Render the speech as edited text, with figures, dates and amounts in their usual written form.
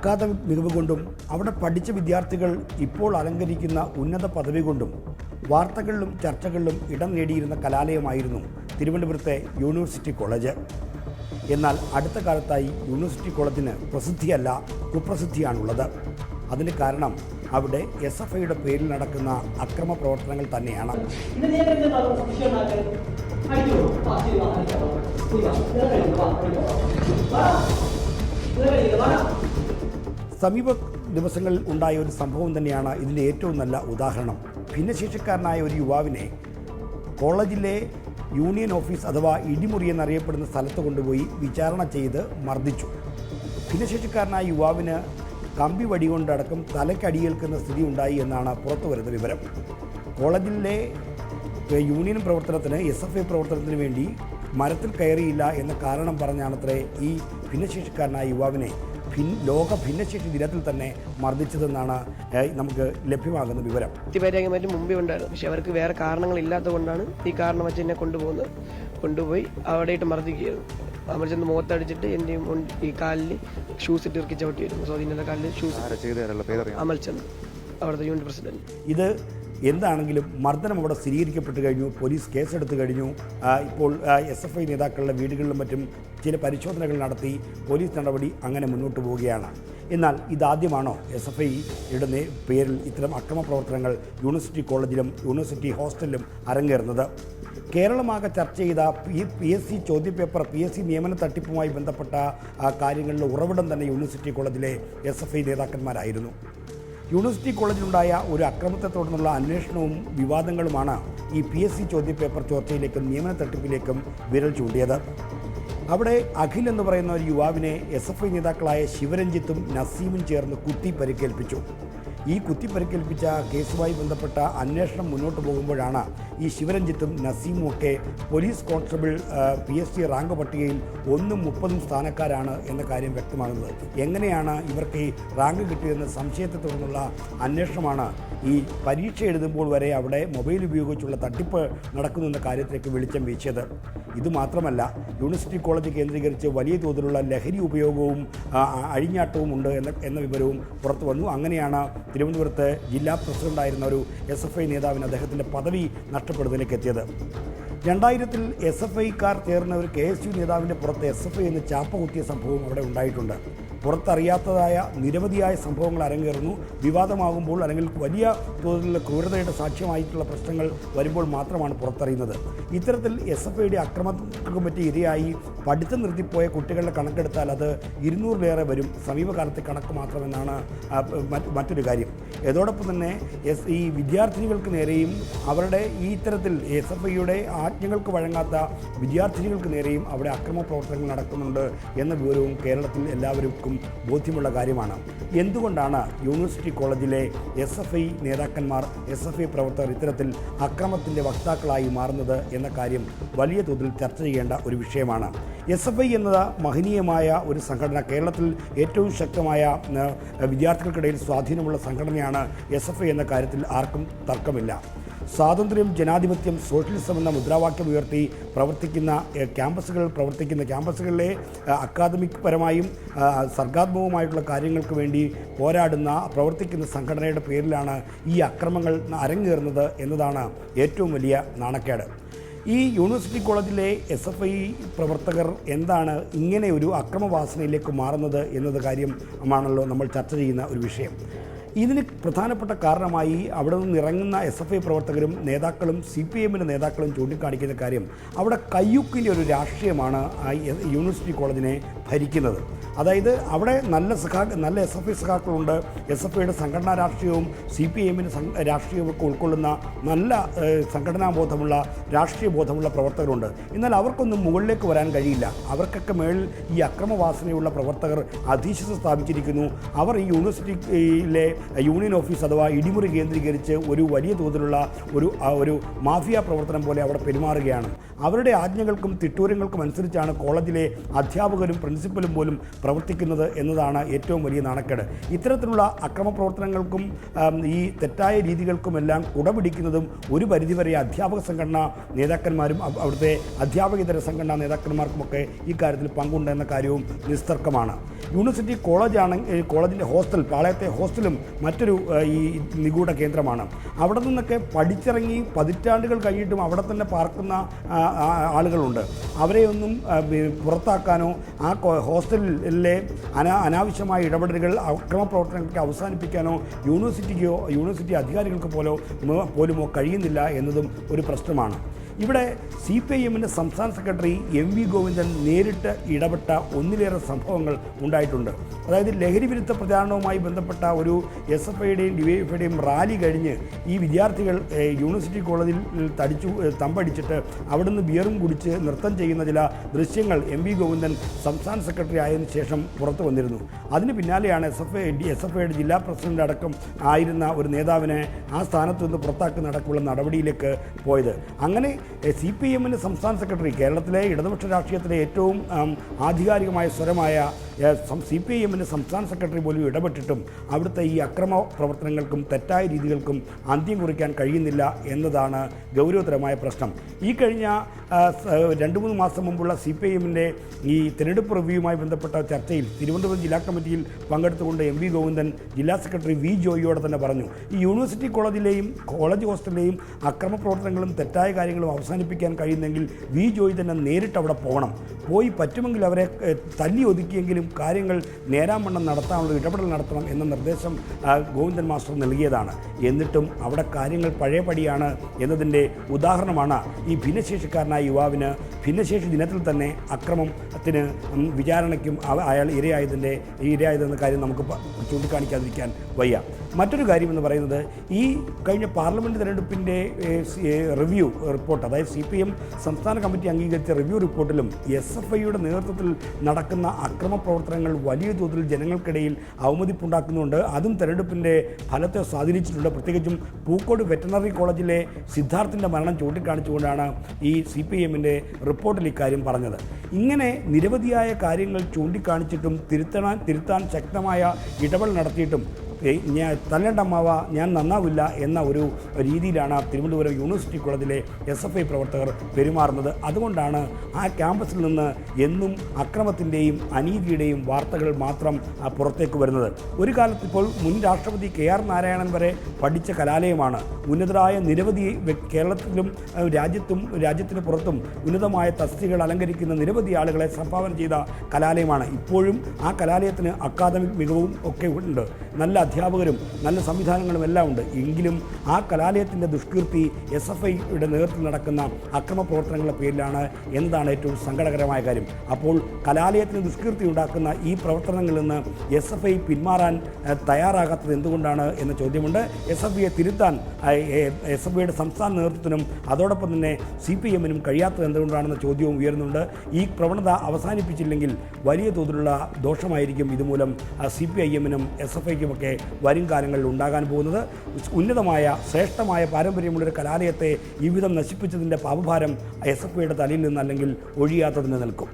Academic മികവ് കൊണ്ടും അവിടെ പഠിച്ച വിദ്യാർത്ഥികൾ ഇപ്പോൾ അലങ്കരിക്കുന്ന ഉന്നത പദവി കൊണ്ടും വാർത്തകളിലും ചർച്ചകളിലും ഇടം നേടിയിരുന്ന കലാലയമായിരുന്നു തിരുവനന്തപുരത്തെ യൂണിവേഴ്സിറ്റി കോളേജ്. എന്നാൽ അടുത്ത കാലത്തായി യൂണിവേഴ്സിറ്റി കോളേജിന് പ്രസിദ്ധിയല്ല, കുപ്രസിദ്ധിയാണുള്ളത്. അതിന് കാരണം അവിടെ SFIയുടെ പേരിൽ നടക്കുന്ന അക്രമ പ്രവർത്തനങ്ങൾ തന്നെയാണ്. സമീപ ദിവസങ്ങളിൽ ഉണ്ടായ ഒരു സംഭവം തന്നെയാണ് ഇതിൻ്റെ ഏറ്റവും നല്ല ഉദാഹരണം. ഭിന്നശേഷിക്കാരനായ ഒരു യുവാവിനെ കോളേജിലെ യൂണിയൻ ഓഫീസ് അഥവാ ഇടിമുറി എന്നറിയപ്പെടുന്ന സ്ഥലത്ത് കൊണ്ടുപോയി വിചാരണ ചെയ്ത് മർദ്ദിച്ചു. ഭിന്നശേഷിക്കാരനായ യുവാവിന് കമ്പി വടികൊണ്ടടക്കം തലയ്ക്കടിയേൽക്കുന്ന സ്ഥിതി ഉണ്ടായി എന്നാണ് പുറത്തു വരുന്ന വിവരം. കോളേജിലെ യൂണിയൻ പ്രവർത്തനത്തിന് SFI പ്രവർത്തനത്തിന് വേണ്ടി മരത്തിൽ കയറിയില്ല എന്ന കാരണം പറഞ്ഞാണത്രേ ഈ ഭിന്നശേഷിക്കാരനായ യുവാവിനെ ലോക ഭിന്നശേഷി ദിനത്തിൽ തന്നെ മർദ്ദിച്ചതെന്നാണ് നമുക്ക് ലഭ്യമാകുന്ന വിവരം. മറ്റും മുമ്പേ ഉണ്ടായിരുന്നു, പക്ഷെ അവർക്ക് വേറെ കാരണങ്ങളില്ലാത്തത് കൊണ്ടാണ് ഈ കാരണം വെച്ച് എന്നെ കൊണ്ടുപോയി അവിടെയിട്ട് മർദ്ദിക്കുകയായിരുന്നു. നമ്മൾ ചെന്ന് മുഖത്തടിച്ചിട്ട് എൻ്റെയും ഈ കാലിൽ ഷൂസ് ഇട്ട് ഇറക്കി ചവിട്ടിയായിരുന്നു. സോ അതിൻ്റെ കാലിൽ ഷൂസ് അമൽചന്ദ്, അവിടുത്തെ യൂണിറ്റ് പ്രസിഡന്റ്. ഇത് എന്താണെങ്കിലും മർദ്ദനം അവിടെ സ്ഥിരീകരിക്കപ്പെട്ട് കഴിഞ്ഞു. പോലീസ് കേസെടുത്തു കഴിഞ്ഞു. ഇപ്പോൾ SFI നേതാക്കളുടെ വീടുകളിലും മറ്റും ചില പരിശോധനകൾ നടത്തി പോലീസ് നടപടി അങ്ങനെ മുന്നോട്ട് പോവുകയാണ്. എന്നാൽ ഇതാദ്യമാണോ SFIയുടെ പേരിൽ ഇത്തരം അക്രമ പ്രവർത്തനങ്ങൾ യൂണിവേഴ്സിറ്റി കോളേജിലും യൂണിവേഴ്സിറ്റി ഹോസ്റ്റലിലും അരങ്ങേറുന്നത്? കേരളമാകെ ചർച്ച ചെയ്ത PSC ചോദ്യപേപ്പർ, PSC നിയമന തട്ടിപ്പുമായി ബന്ധപ്പെട്ട കാര്യങ്ങളിലെ ഉറവിടം തന്നെ യൂണിവേഴ്സിറ്റി കോളേജിലെ SFI നേതാക്കന്മാരായിരുന്നു. യൂണിവേഴ്സിറ്റി കോളേജിലുണ്ടായ ഒരു അക്രമത്തെ തുടർന്നുള്ള അന്വേഷണവും വിവാദങ്ങളുമാണ് ഈ PSC ചോദ്യപേപ്പർ ചോർച്ചയിലേക്കും നിയമന തട്ടിപ്പിലേക്കും വിരൽ ചൂണ്ടിയത്. അവിടെ അഖിൽ എന്ന് പറയുന്ന ഒരു യുവാവിനെ SFI നേതാക്കളായ ശിവരഞ്ജിത്തും നസീമും ചേർന്ന് കുത്തി പരിക്കേൽപ്പിച്ചു. ഈ കുത്തിപ്പരിക്കേൽപ്പിച്ച കേസുമായി ബന്ധപ്പെട്ട അന്വേഷണം മുന്നോട്ട് പോകുമ്പോഴാണ് ഈ ശിവരഞ്ജിത്തും നസീമും ഒക്കെ പോലീസ് കോൺസ്റ്റബിൾ PSC റാങ്ക് പട്ടികയിൽ 1ഉം 30ഉം സ്ഥാനക്കാരാണ് എന്ന കാര്യം വ്യക്തമാകുന്നത്. എങ്ങനെയാണ് ഇവർക്ക് ഈ റാങ്ക് കിട്ടിയതെന്ന സംശയത്തെ തുടർന്നുള്ള അന്വേഷണമാണ് ഈ പരീക്ഷ എഴുതുമ്പോൾ വരെ അവിടെ മൊബൈൽ ഉപയോഗിച്ചുള്ള തട്ടിപ്പ് നടക്കുന്നെന്ന കാര്യത്തിലേക്ക് വെളിച്ചം വീശിയത്. ഇതുമാത്രമല്ല, യൂണിവേഴ്സിറ്റി കോളേജ് കേന്ദ്രീകരിച്ച് വലിയ തോതിലുള്ള ലഹരി ഉപയോഗവും അഴിഞ്ഞാട്ടവും ഉണ്ട് എന്ന വിവരവും പുറത്തു വന്നു. അങ്ങനെയാണ് തിരുവനന്തപുരത്ത് ജില്ലാ പ്രസിഡൻ്റായിരുന്ന ഒരു SFI നേതാവിന് അദ്ദേഹത്തിൻ്റെ പദവി നഷ്ടപ്പെടുന്നതിലേക്ക് എത്തിയത്. 2000-ൽ SFIക്കാർ ചേർന്ന ഒരു KSU നേതാവിൻ്റെ പുറത്ത് SFI എന്ന് ചാപ്പ കുത്തിയ സംഭവം അവിടെ ഉണ്ടായിട്ടുണ്ട്. പുറത്തറിയാത്തതായ നിരവധിയായ സംഭവങ്ങൾ അരങ്ങേറുന്നു. വിവാദമാകുമ്പോൾ അല്ലെങ്കിൽ വലിയ തോതിലുള്ള ക്രൂരതയുടെ സാക്ഷ്യമായിട്ടുള്ള പ്രശ്നങ്ങൾ വരുമ്പോൾ മാത്രമാണ് പുറത്തറിയുന്നത്. ഇത്തരത്തിൽ SFIയുടെ അക്രമത്തിനും പറ്റി ഇരയായി പഠിത്തം നിർത്തിപ്പോയ കുട്ടികളുടെ കണക്കെടുത്താൽ അത് 200-ലേറെ വരും. സമീപകാലത്തെ കണക്ക് മാത്രമെന്നാണ് മറ്റൊരു കാര്യം. അതോടൊപ്പം തന്നെ ഈ വിദ്യാർത്ഥിനികൾക്ക് നേരെയും അവരുടെ ഈ ഇത്തരത്തിൽ SFIയുടെ ആജ്ഞകൾക്ക് വഴങ്ങാത്ത വിദ്യാർത്ഥിനികൾക്ക് നേരെയും അവിടെ അക്രമ പ്രവർത്തനങ്ങൾ നടക്കുന്നുണ്ട് എന്ന വിവരവും കേരളത്തിൽ എല്ലാവർക്കും ബോധ്യമുള്ള കാര്യമാണ്. എന്തുകൊണ്ടാണ് യൂണിവേഴ്സിറ്റി കോളേജിലെ SFI നേതാക്കന്മാർ, SFI പ്രവർത്തകർ ഇത്തരത്തിൽ അക്രമത്തിൻ്റെ വക്താക്കളായി മാറുന്നത് എന്ന കാര്യം വലിയ തോതിൽ ചർച്ച ചെയ്യേണ്ട ഒരു വിഷയമാണ്. SFI എന്നത് മഹനീയമായ ഒരു സംഘടന, കേരളത്തിൽ ഏറ്റവും ശക്തമായ വിദ്യാർത്ഥികൾക്കിടയിൽ സ്വാധീനമുള്ള സംഘടനയാണ് SFI എന്ന കാര്യത്തിൽ ആർക്കും തർക്കമില്ല. സ്വാതന്ത്ര്യം, ജനാധിപത്യം, സോഷ്യലിസം എന്ന മുദ്രാവാക്യം ഉയർത്തി പ്രവർത്തിക്കുന്ന ക്യാമ്പസുകളിലെ അക്കാദമിക് പരമായും സർഗാത്മകവുമായിട്ടുള്ള കാര്യങ്ങൾക്ക് വേണ്ടി പ്രവർത്തിക്കുന്ന സംഘടനയുടെ പേരിലാണ് ഈ അക്രമങ്ങൾ അരങ്ങേറുന്നത് എന്നതാണ് ഏറ്റവും വലിയ നാണക്കേട്. ഈ യൂണിവേഴ്സിറ്റി കോളേജിലെ SFI പ്രവർത്തകർ എന്താണ് ഇങ്ങനെ ഒരു അക്രമവാസനയിലേക്ക് മാറുന്നത് എന്നത് കാര്യമാണല്ലോ നമ്മൾ ചർച്ച ചെയ്യുന്ന ഒരു വിഷയം. ഇതിന് പ്രധാനപ്പെട്ട കാരണമായി അവിടെ നിന്ന് ഇറങ്ങുന്ന SFI പ്രവർത്തകരും നേതാക്കളും CPMൻ്റെ നേതാക്കളും ചൂണ്ടിക്കാണിക്കുന്ന കാര്യം അവിടെ കയ്യൂക്കിൻ്റെ ഒരു രാഷ്ട്രീയമാണ് യൂണിവേഴ്സിറ്റി കോളേജിനെ ഭരിക്കുന്നത്. അതായത് അവിടെ നല്ല SFI സഖാക്കളുണ്ട്. SFIയുടെ സംഘടനാ രാഷ്ട്രീയവും CPMൻ്റെ രാഷ്ട്രീയവും ഒക്കെ ഉൾക്കൊള്ളുന്ന നല്ല സംഘടനാ ബോധമുള്ള രാഷ്ട്രീയ ബോധമുള്ള പ്രവർത്തകരുണ്ട്. എന്നാൽ അവർക്കൊന്നും മുകളിലേക്ക് വരാൻ കഴിയില്ല. അവർക്കൊക്കെ മേളിൽ ഈ അക്രമവാസനയുള്ള പ്രവർത്തകർ അധീശത സ്ഥാപിച്ചിരിക്കുന്നു. അവർ ഈ യൂണിവേഴ്സിറ്റിയിലെ യൂണിയൻ ഓഫീസ് അഥവാ ഇടിമുറി കേന്ദ്രീകരിച്ച് ഒരു വലിയ തോതിലുള്ള ഒരു മാഫിയ പ്രവർത്തനം പോലെ അവിടെ പെരുമാറുകയാണ്. അവരുടെ ആജ്ഞകൾക്കും തിട്ടൂരങ്ങൾക്കും അനുസരിച്ചാണ് കോളേജിലെ അധ്യാപകരും പ്രിൻസിപ്പലും പോലും പ്രവർത്തിക്കുന്നത് എന്നതാണ് ഏറ്റവും വലിയ നാണക്കേട്. ഇത്തരത്തിലുള്ള അക്രമ പ്രവർത്തനങ്ങൾക്കും ഈ തെറ്റായ രീതികൾക്കുമെല്ലാം കുടപിടിക്കുന്നതും ഒരു പരിധിവരെ അധ്യാപക സംഘടനാ നേതാക്കന്മാരും അവിടുത്തെ അധ്യാപകേതര സംഘടനാ നേതാക്കന്മാർക്കുമൊക്കെ ഈ കാര്യത്തിൽ പങ്കുണ്ടെന്ന കാര്യവും നിസ്തർക്കമാണ്. യൂണിവേഴ്സിറ്റി കോളേജിൻ്റെ ഹോസ്റ്റൽ, പാളയത്തെ ഹോസ്റ്റലും മറ്റൊരു ഈ നിഗൂഢ കേന്ദ്രമാണ്. അവിടെ നിന്നൊക്കെ പഠിച്ചിറങ്ങി പതിറ്റാണ്ടുകൾ കഴിഞ്ഞിട്ടും അവിടെ തന്നെ പാർക്കുന്ന ആളുകളുണ്ട്. അവരെയൊന്നും പുറത്താക്കാനോ ആ ഹോസ്റ്റലിലെ അനാവശ്യമായ ഇടപെടലുകൾ, അക്രമ പ്രവർത്തനങ്ങൾക്ക് അവസാനിപ്പിക്കാനോ യൂണിവേഴ്സിറ്റി അധികാരികൾക്ക് പോലുമോ കഴിയുന്നില്ല എന്നതും ഒരു പ്രശ്നമാണ്. ഇവിടെ CPIMൻ്റെ സംസ്ഥാന സെക്രട്ടറി MV ഗോവിന്ദൻ നേരിട്ട് ഇടപെട്ട ഒന്നിലേറെ സംഭവങ്ങൾ ഉണ്ടായിട്ടുണ്ട്. അതായത് ലഹരി വിരുദ്ധ പ്രചാരണവുമായി ബന്ധപ്പെട്ട ഒരു SFIയുടെയും DYFIയുടെയും റാലി കഴിഞ്ഞ് ഈ വിദ്യാർത്ഥികൾ യൂണിവേഴ്സിറ്റി കോളേജിൽ തമ്പടിച്ചിട്ട് അവിടുന്ന് ബിയറും കുടിച്ച് നൃത്തം ചെയ്യുന്ന ചില ദൃശ്യങ്ങൾ MV ഗോവിന്ദൻ സംസ്ഥാന സെക്രട്ടറി ആയതിനു ശേഷം പുറത്തു വന്നിരുന്നു. അതിന് പിന്നാലെയാണ് SFIയുടെ ജില്ലാ പ്രസിഡന്റ് അടക്കം ആയിരുന്ന ഒരു നേതാവിനെ ആ സ്ഥാനത്ത് നിന്ന് പുറത്താക്കുന്നതടക്കമുള്ള നടപടിയിലേക്ക് പോയത്. അങ്ങനെ CPIMൻ്റെ സംസ്ഥാന സെക്രട്ടറി, കേരളത്തിലെ ഇടതുപക്ഷ രാഷ്ട്രീയത്തിലെ ഏറ്റവും ആധികാരികമായ സ്വരമായ CPIMൻ്റെ സംസ്ഥാന സെക്രട്ടറി പോലും ഇടപെട്ടിട്ടും അവിടുത്തെ ഈ അക്രമ പ്രവർത്തനങ്ങൾക്കും തെറ്റായ രീതികൾക്കും അന്ത്യം കുറിക്കാൻ കഴിയുന്നില്ല എന്നതാണ് ഗൗരവതരമായ പ്രശ്നം. ഈ കഴിഞ്ഞ 2-3 മാസം മുമ്പുള്ള CPIMൻ്റെ ഈ തിരഞ്ഞെടുപ്പ് റിവ്യൂവുമായി ബന്ധപ്പെട്ട ചർച്ചയിൽ തിരുവനന്തപുരം ജില്ലാ കമ്മിറ്റിയിൽ പങ്കെടുത്തുകൊണ്ട് MV ഗോവിന്ദൻ ജില്ലാ സെക്രട്ടറി V ജോയിയോട് തന്നെ പറഞ്ഞു, ഈ യൂണിവേഴ്സിറ്റി കോളേജ് ഹോസ്റ്റലിലെയും അക്രമ പ്രവർത്തനങ്ങളും തെറ്റായ കാര്യങ്ങളും അവസാനിപ്പിക്കാൻ കഴിയുന്നെങ്കിൽ V ജോയി തന്നെ നേരിട്ട് അവിടെ പോയി പറ്റുമെങ്കിൽ അവരെ തല്ലി ഒതുക്കിയെങ്കിലും കാര്യങ്ങൾ നേരാവണ്ണം നടത്താനുള്ള ഇടപെടൽ നടത്തണം എന്ന നിർദ്ദേശം ഗോവിന്ദൻ മാസ്റ്റർ നൽകിയതാണ്. എന്നിട്ടും അവിടെ കാര്യങ്ങൾ പഴയപടിയാണ് എന്നതിൻ്റെ ഉദാഹരണമാണ് ഈ ഭിന്നശേഷിക്കാരനായ യുവാവിന് ഭിന്നശേഷി ദിനത്തിൽ തന്നെ അക്രമത്തിന് വിചാരണയ്ക്കും അയാൾ ഇരയായതെന്ന കാര്യം നമുക്ക് ചൂണ്ടിക്കാണിക്കാതിരിക്കാൻ വയ്യ. മറ്റൊരു കാര്യമെന്ന് പറയുന്നത്, ഈ കഴിഞ്ഞ പാർലമെൻറ്റ് തിരഞ്ഞെടുപ്പിൻ്റെ റിവ്യൂ റിപ്പോർട്ട്, അതായത് CPIM സംസ്ഥാന കമ്മിറ്റി അംഗീകരിച്ച റിവ്യൂ റിപ്പോർട്ടിലും SFIയുടെ നേതൃത്വത്തിൽ നടക്കുന്ന അക്രമ പ്രവർത്തനങ്ങൾ വലിയ തോതിൽ ജനങ്ങൾക്കിടയിൽ അവമതിപ്പുണ്ടാക്കുന്നുണ്ട്. അതും തിരഞ്ഞെടുപ്പിൻ്റെ ഫലത്തെ സ്വാധീനിച്ചിട്ടുണ്ട്. പ്രത്യേകിച്ചും പൂക്കോട് വെറ്ററിനറി കോളേജിലെ സിദ്ധാർത്ഥിൻ്റെ മരണം ചൂണ്ടിക്കാണിച്ചുകൊണ്ടാണ് ഈ CPIMൻ്റെ റിപ്പോർട്ടിൽ ഇക്കാര്യം പറഞ്ഞത്. ഇങ്ങനെ നിരവധിയായ കാര്യങ്ങൾ ചൂണ്ടിക്കാണിച്ചിട്ടും തിരുത്താൻ ശക്തമായ ഇടപെടൽ നടത്തിയിട്ടും തല്ലേണ്ടമ്മാവ ഞാൻ നന്നാവില്ല എന്ന ഒരു രീതിയിലാണ് തിരുവനന്തപുരം യൂണിവേഴ്സിറ്റി കോളേജിലെ SFI പ്രവർത്തകർ പെരുമാറുന്നത്. അതുകൊണ്ടാണ് ആ ക്യാമ്പസിൽ നിന്ന് എന്നും അക്രമത്തിൻ്റെയും അനീതിയുടെയും വാർത്തകൾ മാത്രം പുറത്തേക്ക് വരുന്നത്. ഒരു കാലത്ത് ഇപ്പോൾ മുൻ രാഷ്ട്രപതി KR നാരായണൻ വരെ പഠിച്ച കലാലയമാണ്. ഉന്നതരായ നിരവധി കേരളത്തിലും രാജ്യത്തിന് പുറത്തും ഉന്നതമായ തസ്തികകൾ അലങ്കരിക്കുന്ന നിരവധി ആളുകളെ സംഭാവന ചെയ്ത കലാലയമാണ്. ഇപ്പോഴും ആ കലാലയത്തിന് അക്കാദമിക് മികവും ഒക്കെ ഉണ്ട്, നല്ല അധ്യാപകരും നല്ല സംവിധാനങ്ങളും എല്ലാം ഉണ്ട്. എങ്കിലും ആ കലാലയത്തിൻ്റെ ദുഷ്കീർത്തി SFIയുടെ നേതൃത്വത്തിൽ നടക്കുന്ന അക്രമ പ്രവർത്തനങ്ങളുടെ പേരിലാണ് എന്നതാണ് ഏറ്റവും സങ്കടകരമായ കാര്യം. അപ്പോൾ കലാലയത്തിന് ദുഷ്കീർത്തി ഉണ്ടാക്കുന്ന ഈ പ്രവർത്തനങ്ങളിൽ നിന്ന് SFI പിന്മാറാൻ തയ്യാറാകാത്തത് എന്തുകൊണ്ടാണ് എന്ന ചോദ്യമുണ്ട്. SFIയെ തിരുത്താൻ SFIയുടെ സംസ്ഥാന നേതൃത്വത്തിനും അതോടൊപ്പം തന്നെ CPIMനും കഴിയാത്തത് എന്തുകൊണ്ടാണെന്ന ചോദ്യവും ഉയരുന്നുണ്ട്. ഈ പ്രവണത അവസാനിപ്പിച്ചില്ലെങ്കിൽ വലിയ തോതിലുള്ള ദോഷമായിരിക്കും ഇതുമൂലം CPIMനും SFIക്കുമൊക്കെ വരും കാലങ്ങളിൽ ഉണ്ടാകാൻ പോകുന്നത്. ഉന്നതമായ ശ്രേഷ്ഠമായ പാരമ്പര്യമുള്ളൊരു കലാലയത്തെ ഈ വിധം നശിപ്പിച്ചതിൻ്റെ പാപഭാരം SFIയുടെ തലയിൽ നിന്നല്ലെങ്കിൽ ഒഴിയാത്തതിന് നിൽക്കും.